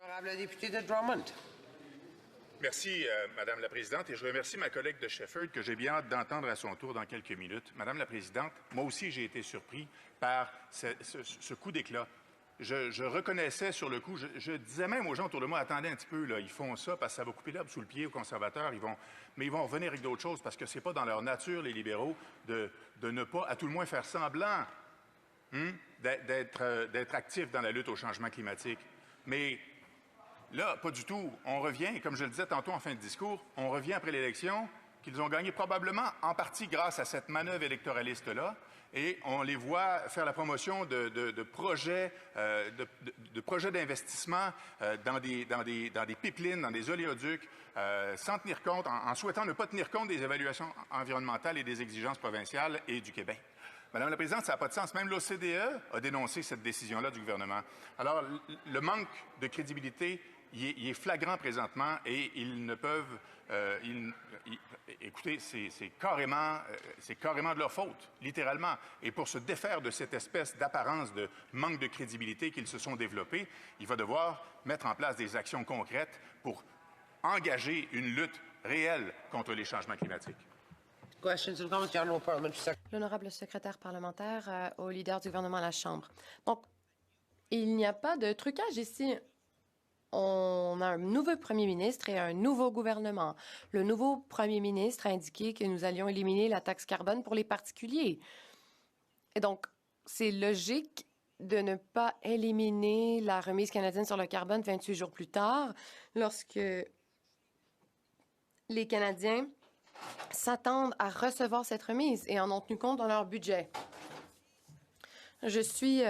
Honorable député de Drummond. Merci, Madame la Présidente, et je remercie ma collègue de Shefford que j'ai bien hâte d'entendre à son tour dans quelques minutes. Madame la Présidente, moi aussi j'ai été surpris par ce coup d'éclat. Je reconnaissais sur le coup, je disais même aux gens autour de moi, attendez un petit peu, là, ils font ça parce que ça va couper l'herbe sous le pied aux conservateurs, mais ils vont revenir avec d'autres choses parce que c'est pas dans leur nature, les libéraux, de ne pas, à tout le moins, faire semblant d'être actifs dans la lutte au changement climatique. Mais là, pas du tout. On revient, comme je le disais tantôt en fin de discours, on revient après l'élection qu'ils ont gagné probablement en partie grâce à cette manœuvre électoraliste-là, et on les voit faire la promotion de projets d'investissement dans des pipelines, dans des oléoducs, sans tenir compte, en souhaitant ne pas tenir compte des évaluations environnementales et des exigences provinciales et du Québec. Madame la Présidente, ça n'a pas de sens. Même l'OCDE a dénoncé cette décision-là du gouvernement. Alors, le manque de crédibilité, il est flagrant présentement et ils ne peuvent... écoutez, c'est carrément de leur faute, littéralement. Et pour se défaire de cette espèce d'apparence de manque de crédibilité qu'ils se sont développés, il va devoir mettre en place des actions concrètes pour engager une lutte réelle contre les changements climatiques. L'honorable secrétaire parlementaire au leader du gouvernement à la Chambre. Donc, il n'y a pas de trucage ici. On a un nouveau premier ministre et un nouveau gouvernement. Le nouveau premier ministre a indiqué que nous allions éliminer la taxe carbone pour les particuliers. Et donc, c'est logique de ne pas éliminer la remise canadienne sur le carbone 28 jours plus tard, lorsque les Canadiens s'attendent à recevoir cette remise et en ont tenu compte dans leur budget. Je suis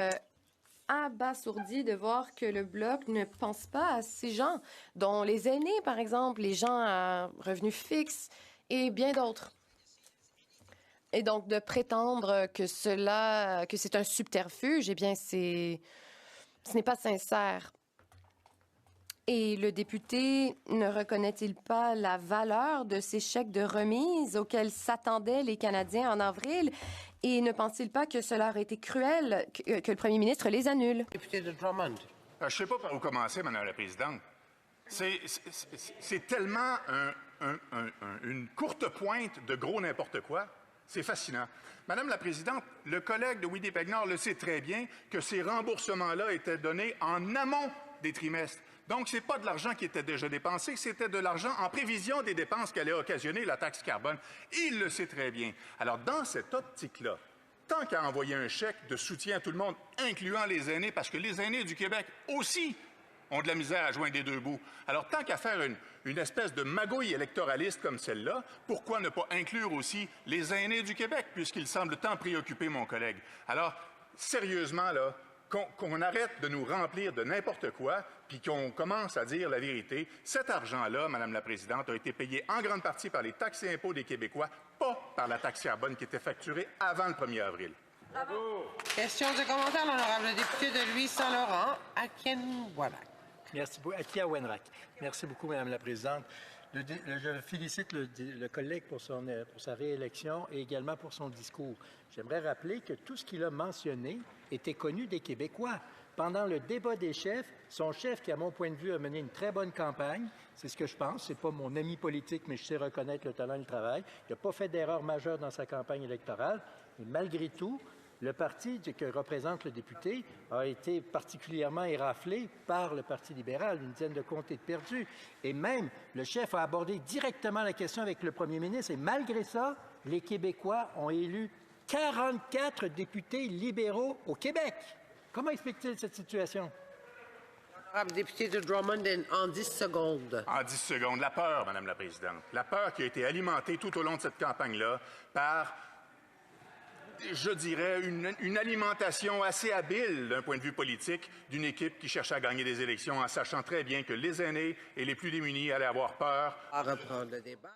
abasourdie de voir que le Bloc ne pense pas à ces gens, dont les aînés, par exemple, les gens à revenus fixes et bien d'autres. Et donc, de prétendre que c'est un subterfuge, eh bien, ce n'est pas sincère. Et le député ne reconnaît-il pas la valeur de ces chèques de remise auxquels s'attendaient les Canadiens en avril? Et ne pense-t-il pas que cela aurait été cruel que le premier ministre les annule? Député de Drummond. Je ne sais pas par où commencer, Madame la Présidente. C'est tellement une courte pointe de gros n'importe quoi. C'est fascinant. Madame la Présidente, le collègue de Winnipeg-Nord le sait très bien que ces remboursements-là étaient donnés en amont des trimestres. Donc, ce n'est pas de l'argent qui était déjà dépensé, c'était de l'argent en prévision des dépenses qu'allait occasionner la taxe carbone. Il le sait très bien. Alors, dans cette optique-là, tant qu'à envoyer un chèque de soutien à tout le monde, incluant les aînés, parce que les aînés du Québec aussi ont de la misère à joindre les deux bouts. Alors, tant qu'à faire une espèce de magouille électoraliste comme celle-là, pourquoi ne pas inclure aussi les aînés du Québec, puisqu'ils semblent tant préoccupés, mon collègue? Alors, sérieusement, là, qu'on arrête de nous remplir de n'importe quoi, puis qu'on commence à dire la vérité. Cet argent-là, Madame la Présidente, a été payé en grande partie par les taxes et impôts des Québécois, pas par la taxe carbone qui était facturée avant le 1er avril. Bravo. Questions et commentaires, l'honorable député de Louis-Saint-Laurent, Akin-Wanak. Merci beaucoup. Akia Wenrack. Merci beaucoup, Madame la Présidente. Je félicite le collègue pour sa réélection et également pour son discours. J'aimerais rappeler que tout ce qu'il a mentionné était connu des Québécois. Pendant le débat des chefs, son chef, qui, à mon point de vue, a mené une très bonne campagne, c'est ce que je pense, c'est pas mon ami politique, mais je sais reconnaître le talent et le travail. Il n'a pas fait d'erreur majeure dans sa campagne électorale, mais malgré tout, le parti que représente le député a été particulièrement éraflé par le Parti libéral, une dizaine de comtés de perdus. Et même, le chef a abordé directement la question avec le premier ministre. Et malgré ça, les Québécois ont élu 44 députés libéraux au Québec. Comment explique-t-il cette situation? Honorable député de Drummond, en 10 secondes. En 10 secondes. La peur, Madame la Présidente. La peur qui a été alimentée tout au long de cette campagne-là par, je dirais, une alimentation assez habile d'un point de vue politique d'une équipe qui cherche à gagner des élections en sachant très bien que les aînés et les plus démunis allaient avoir peur. À reprendre le débat.